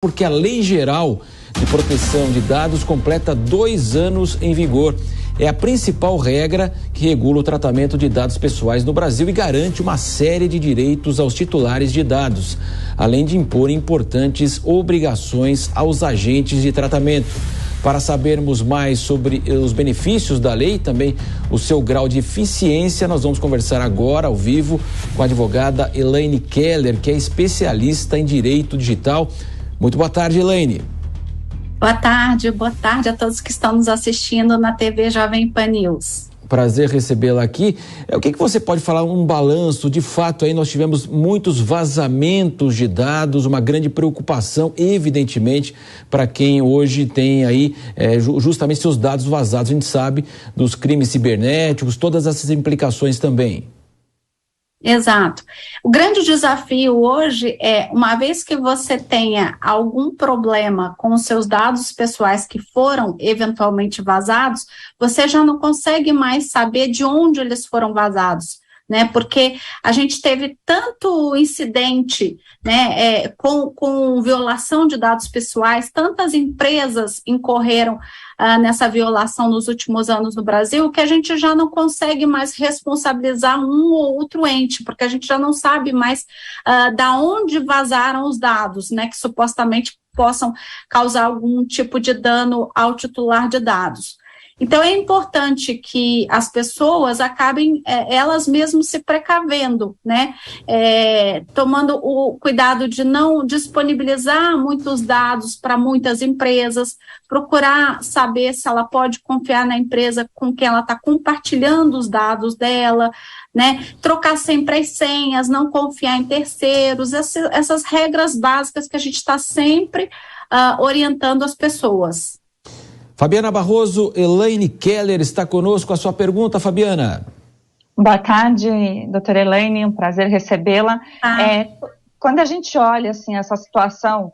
Porque a Lei Geral de Proteção de Dados completa 2 anos em vigor. É a principal regra que regula o tratamento de dados pessoais no Brasil e garante uma série de direitos aos titulares de dados, além de impor importantes obrigações aos agentes de tratamento. Para sabermos mais sobre os benefícios da lei e também o seu grau de eficiência, nós vamos conversar agora ao vivo com a advogada Elaine Keller, que é especialista em direito digital. Muito boa tarde, Elaine. Boa tarde a todos que estão nos assistindo na TV Jovem Pan News. Prazer recebê-la aqui. O que você pode falar, um balanço? De fato, aí nós tivemos muitos vazamentos de dados, uma grande preocupação, evidentemente, para quem hoje tem aí justamente seus dados vazados. A gente sabe dos crimes cibernéticos, todas essas implicações também. Exato. O grande desafio hoje é, uma vez que você tenha algum problema com os seus dados pessoais que foram eventualmente vazados, você já não consegue mais saber de onde eles foram vazados, né? Porque a gente teve tanto incidente, né, com violação de dados pessoais, tantas empresas incorreram nessa violação nos últimos anos no Brasil, que a gente já não consegue mais responsabilizar um ou outro ente, porque a gente já não sabe mais da onde vazaram os dados, né, que supostamente possam causar algum tipo de dano ao titular de dados. Então, é importante que as pessoas acabem, elas mesmas se precavendo, né? Tomando o cuidado de não disponibilizar muitos dados para muitas empresas, procurar saber se ela pode confiar na empresa com quem ela está compartilhando os dados dela, né? Trocar sempre as senhas, não confiar em terceiros, essas regras básicas que a gente está sempre orientando as pessoas. Fabiana Barroso, Elaine Keller está conosco. A sua pergunta, Fabiana. Boa tarde, doutora Elaine, um prazer recebê-la. Quando a gente olha assim, essa situação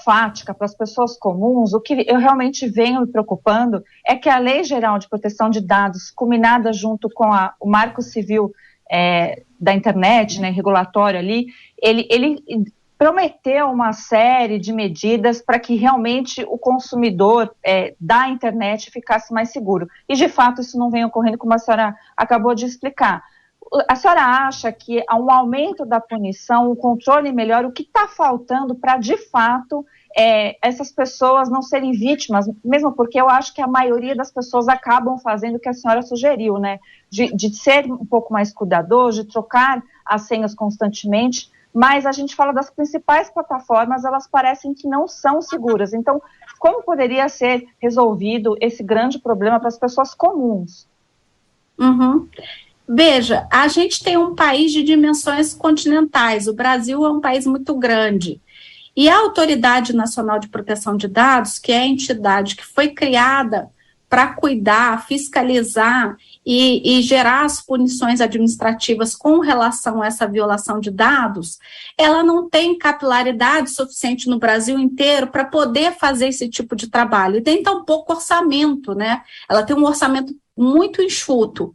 fática para as pessoas comuns, o que eu realmente venho me preocupando é que a Lei Geral de Proteção de Dados, culminada junto com o Marco Civil da Internet, né, regulatório ali, ele prometeu uma série de medidas para que realmente o consumidor da internet ficasse mais seguro. E, de fato, isso não vem ocorrendo, como a senhora acabou de explicar. A senhora acha que há um aumento da punição, um controle melhor, o que está faltando para, de fato, essas pessoas não serem vítimas, mesmo porque eu acho que a maioria das pessoas acabam fazendo o que a senhora sugeriu, né? De ser um pouco mais cuidadoso, de trocar as senhas constantemente, mas a gente fala das principais plataformas, elas parecem que não são seguras. Então, como poderia ser resolvido esse grande problema para as pessoas comuns? Veja, a gente tem um país de dimensões continentais, o Brasil é um país muito grande, e a Autoridade Nacional de Proteção de Dados, que é a entidade que foi criada para cuidar, fiscalizar e gerar as punições administrativas com relação a essa violação de dados, ela não tem capilaridade suficiente no Brasil inteiro para poder fazer esse tipo de trabalho. E tem tão pouco orçamento, né? Ela tem um orçamento muito enxuto.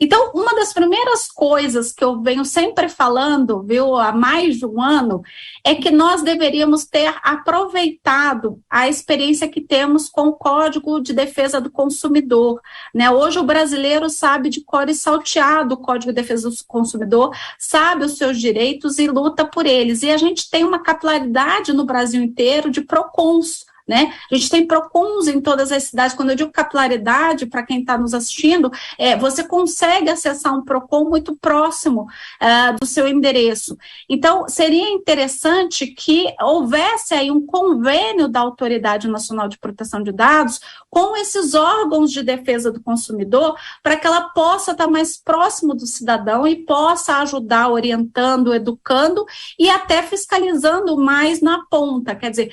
Então, uma das primeiras coisas que eu venho sempre falando, viu, há mais de um ano, é que nós deveríamos ter aproveitado a experiência que temos com o Código de Defesa do Consumidor, né? Hoje o brasileiro sabe de cor e salteado o Código de Defesa do Consumidor, sabe os seus direitos e luta por eles. E a gente tem uma capilaridade no Brasil inteiro de PROCONs, né? A gente tem PROCONs em todas as cidades. Quando eu digo capilaridade, para quem está nos assistindo, você consegue acessar um PROCON muito próximo do seu endereço. Então, seria interessante que houvesse aí um convênio da Autoridade Nacional de Proteção de Dados com esses órgãos de defesa do consumidor, para que ela possa estar mais próximo do cidadão e possa ajudar orientando, educando e até fiscalizando mais na ponta. Quer dizer,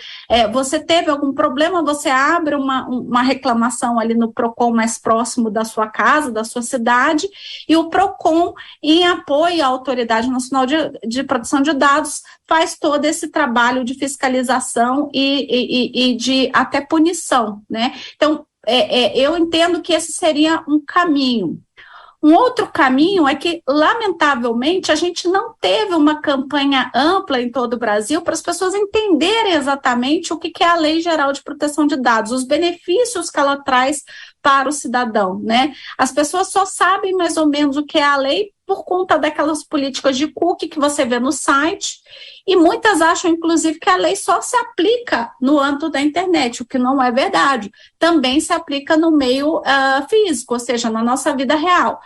você teve algum problema, você abre uma reclamação ali no PROCON mais próximo da sua casa, da sua cidade, e o PROCON, em apoio à Autoridade Nacional de Proteção de Dados, faz todo esse trabalho de fiscalização e de até punição, né? Então, eu entendo que esse seria um caminho. Um outro caminho é que, lamentavelmente, a gente não teve uma campanha ampla em todo o Brasil para as pessoas entenderem exatamente o que é a Lei Geral de Proteção de Dados, os benefícios que ela traz para o cidadão, né? As pessoas só sabem mais ou menos o que é a lei por conta daquelas políticas de cookie que você vê no site, e muitas acham, inclusive, que a lei só se aplica no âmbito da internet, o que não é verdade. Também se aplica no meio físico, ou seja, na nossa vida real.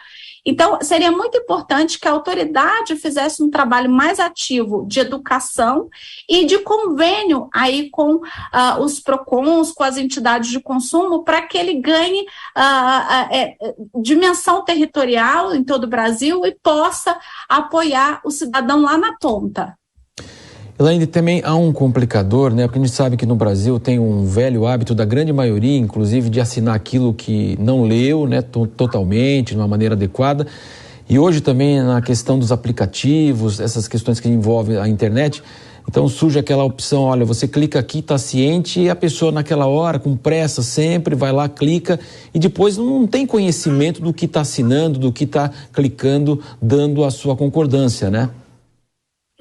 Então, seria muito importante que a autoridade fizesse um trabalho mais ativo de educação e de convênio aí com os PROCONs, com as entidades de consumo, para que ele ganhe dimensão territorial em todo o Brasil e possa apoiar o cidadão lá na ponta. Elaine, também há um complicador, né? Porque a gente sabe que no Brasil tem um velho hábito da grande maioria, inclusive, de assinar aquilo que não leu, né, totalmente, de uma maneira adequada. E hoje também na questão dos aplicativos, essas questões que envolvem a internet, então surge aquela opção, olha, você clica aqui, está ciente, e a pessoa naquela hora, com pressa sempre, vai lá, clica, e depois não tem conhecimento do que está assinando, do que está clicando, dando a sua concordância, né?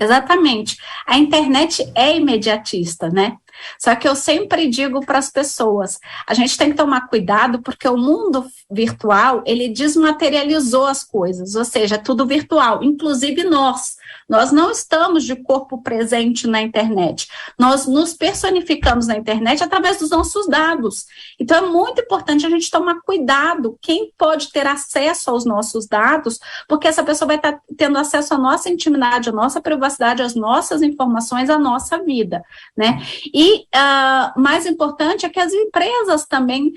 Exatamente. A internet é imediatista, né? Só que eu sempre digo para as pessoas, a gente tem que tomar cuidado porque o mundo virtual, ele desmaterializou as coisas, ou seja, é tudo virtual, inclusive nós. Nós não estamos de corpo presente na internet. Nós nos personificamos na internet através dos nossos dados. Então, é muito importante a gente tomar cuidado quem pode ter acesso aos nossos dados, porque essa pessoa vai estar tendo acesso à nossa intimidade, à nossa privacidade, às nossas informações, à nossa vida, né? E mais importante é que as empresas também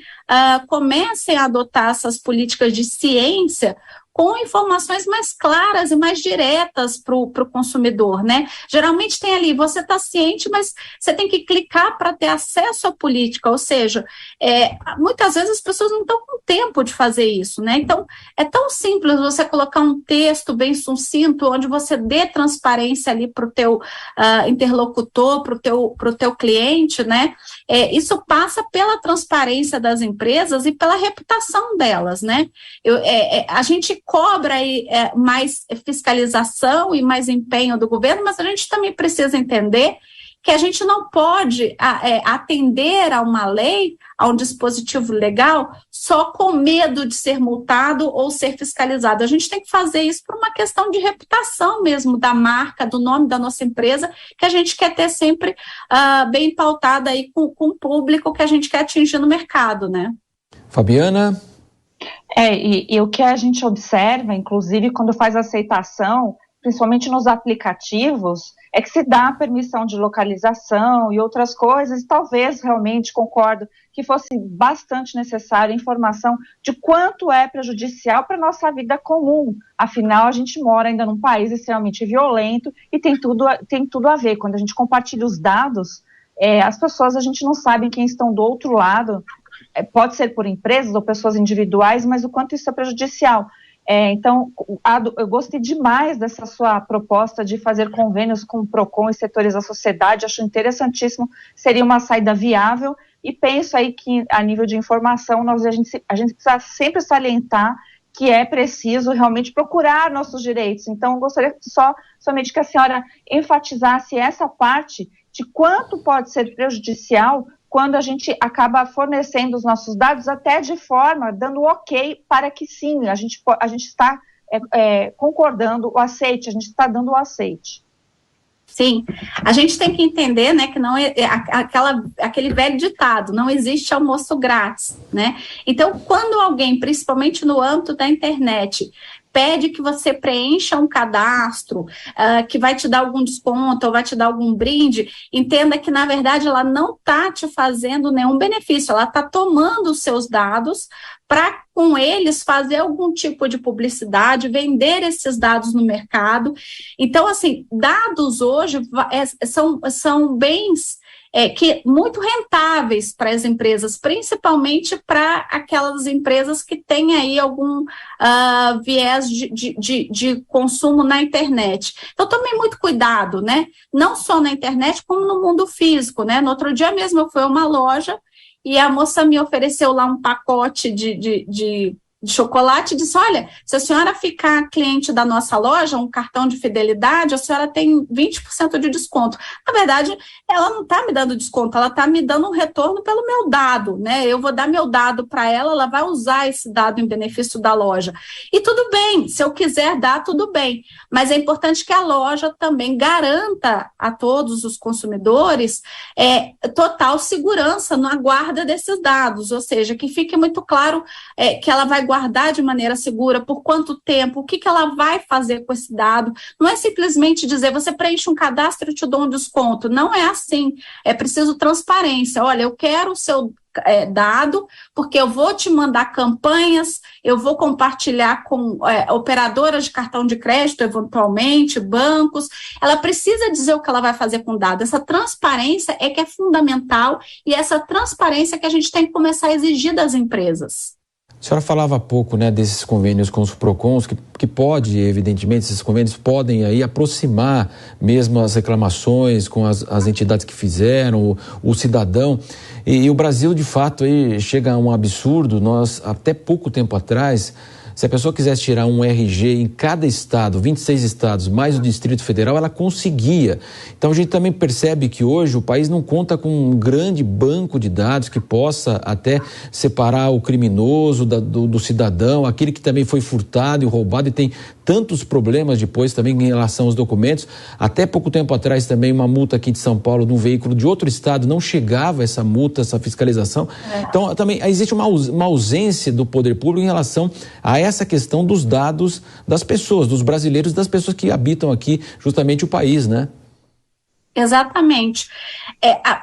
comecem a adotar essas políticas de ciência com informações mais claras e mais diretas para o consumidor, né? Geralmente tem ali, você está ciente, mas você tem que clicar para ter acesso à política, ou seja, muitas vezes as pessoas não estão com tempo de fazer isso, né? Então, é tão simples você colocar um texto bem sucinto, onde você dê transparência ali para o teu interlocutor, para o teu cliente, né? Isso passa pela transparência das empresas e pela reputação delas, né? A gente cobra aí, mais fiscalização e mais empenho do governo, mas a gente também precisa entender que a gente não pode atender a uma lei, a um dispositivo legal, só com medo de ser multado ou ser fiscalizado. A gente tem que fazer isso por uma questão de reputação mesmo da marca, do nome da nossa empresa, que a gente quer ter sempre bem pautada aí com o público que a gente quer atingir no mercado, né? Fabiana? E o que a gente observa, inclusive, quando faz aceitação, principalmente nos aplicativos, é que se dá permissão de localização e outras coisas, e talvez realmente, concordo, que fosse bastante necessária informação de quanto é prejudicial para a nossa vida comum. Afinal, a gente mora ainda num país extremamente violento e tem tudo a ver. Quando a gente compartilha os dados, as pessoas, a gente não sabe quem estão do outro lado, pode ser por empresas ou pessoas individuais, mas o quanto isso é prejudicial. Então, eu gostei demais dessa sua proposta de fazer convênios com o PROCON e setores da sociedade, acho interessantíssimo, seria uma saída viável, e penso aí que, a nível de informação, a gente precisa sempre salientar que é preciso realmente procurar nossos direitos. Então, eu gostaria somente que a senhora enfatizasse essa parte de quanto pode ser prejudicial quando a gente acaba fornecendo os nossos dados até de forma, dando ok para que sim, a gente está concordando o aceite, a gente está dando o aceite. Sim, a gente tem que entender, né, que não aquele velho ditado, não existe almoço grátis, né? Então, quando alguém, principalmente no âmbito da internet, pede que você preencha um cadastro, que vai te dar algum desconto ou vai te dar algum brinde, entenda que, na verdade, ela não está te fazendo nenhum benefício, ela está tomando os seus dados para, com eles, fazer algum tipo de publicidade, vender esses dados no mercado. Então, assim, dados hoje são bens que muito rentáveis para as empresas, principalmente para aquelas empresas que têm aí algum viés de consumo na internet. Então, tomem muito cuidado, né? Não só na internet, como no mundo físico, né? No outro dia mesmo eu fui a uma loja e a moça me ofereceu lá um pacote de de chocolate e disse, olha, se a senhora ficar cliente da nossa loja, um cartão de fidelidade, a senhora tem 20% de desconto. Na verdade, ela não está me dando desconto, ela está me dando um retorno pelo meu dado, né? Eu vou dar meu dado para ela vai usar esse dado em benefício da loja. E tudo bem, se eu quiser dar, tudo bem. Mas é importante que a loja também garanta a todos os consumidores total segurança na guarda desses dados, ou seja, que fique muito claro que ela vai guardar de maneira segura, por quanto tempo, o que ela vai fazer com esse dado. Não é simplesmente dizer, você preenche um cadastro e eu te dou um desconto. Não é assim. É preciso transparência. Olha, eu quero o seu dado, porque eu vou te mandar campanhas, eu vou compartilhar com operadoras de cartão de crédito, eventualmente, bancos. Ela precisa dizer o que ela vai fazer com o dado. Essa transparência é que é fundamental e essa transparência que a gente tem que começar a exigir das empresas. A senhora falava há pouco, né, desses convênios com os PROCONs, que pode, evidentemente, esses convênios podem aí aproximar mesmo as reclamações com as entidades que fizeram, o cidadão. E o Brasil, de fato, aí chega a um absurdo. Nós, até pouco tempo atrás, se a pessoa quisesse tirar um RG em cada estado, 26 estados, mais o Distrito Federal, ela conseguia. Então a gente também percebe que hoje o país não conta com um grande banco de dados que possa até separar o criminoso do cidadão, aquele que também foi furtado e roubado e tem tantos problemas depois também em relação aos documentos. Até pouco tempo atrás também uma multa aqui de São Paulo de um veículo de outro estado não chegava essa multa, essa fiscalização. Então também existe uma ausência do poder público em relação a essa questão dos dados das pessoas, dos brasileiros, das pessoas que habitam aqui justamente o país, né? Exatamente.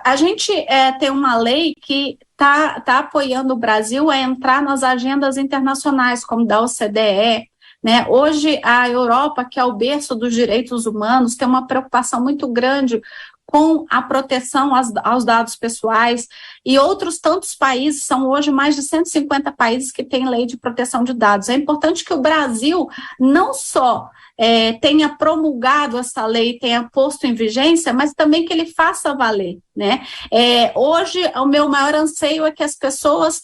A gente tem uma lei que está apoiando o Brasil a entrar nas agendas internacionais, como da OCDE, né? Hoje, a Europa, que é o berço dos direitos humanos, tem uma preocupação muito grande com a proteção aos dados pessoais, e outros tantos países, são hoje mais de 150 países que têm lei de proteção de dados. É importante que o Brasil não só tenha promulgado essa lei, tenha posto em vigência, mas também que ele faça valer, né? Hoje, o meu maior anseio é que as pessoas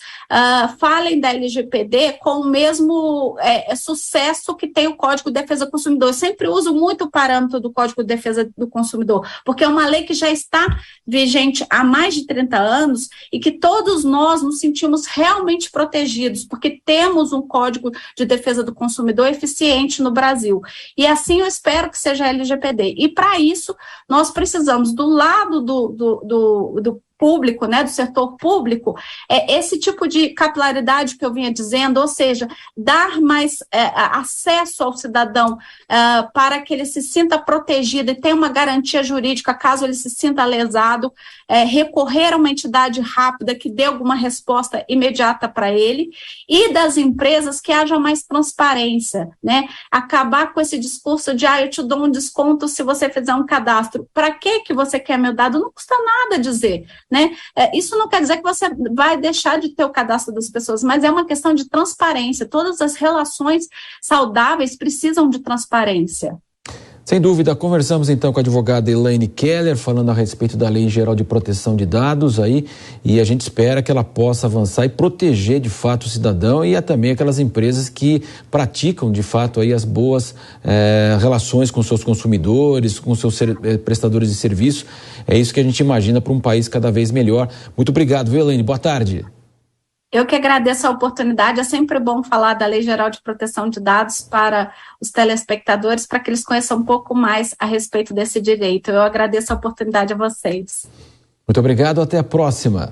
falem da LGPD com o mesmo sucesso que tem o Código de Defesa do Consumidor. Eu sempre uso muito o parâmetro do Código de Defesa do Consumidor, porque é uma lei que já está vigente há mais de 30 anos e que todos nós nos sentimos realmente protegidos, porque temos um Código de Defesa do Consumidor eficiente no Brasil. E assim eu espero que seja a LGPD. E para isso, nós precisamos, do lado do público, né, do setor público, esse tipo de capilaridade que eu vinha dizendo, ou seja, dar mais acesso ao cidadão para que ele se sinta protegido e tenha uma garantia jurídica caso ele se sinta lesado, recorrer a uma entidade rápida que dê alguma resposta imediata para ele, e das empresas que haja mais transparência, né, acabar com esse discurso de, eu te dou um desconto se você fizer um cadastro. Para que você quer meu dado? Não custa nada dizer, né? Isso não quer dizer que você vai deixar de ter o cadastro das pessoas, mas é uma questão de transparência. Todas as relações saudáveis precisam de transparência. Sem dúvida, conversamos então com a advogada Elaine Keller, falando a respeito da Lei Geral de Proteção de Dados aí, e a gente espera que ela possa avançar e proteger de fato o cidadão e também aquelas empresas que praticam de fato aí as boas relações com seus consumidores, com seus prestadores de serviço. É isso que a gente imagina para um país cada vez melhor. Muito obrigado, viu, Elaine? Boa tarde. Eu que agradeço a oportunidade. É sempre bom falar da Lei Geral de Proteção de Dados para os telespectadores, para que eles conheçam um pouco mais a respeito desse direito. Eu agradeço a oportunidade a vocês. Muito obrigado, até a próxima.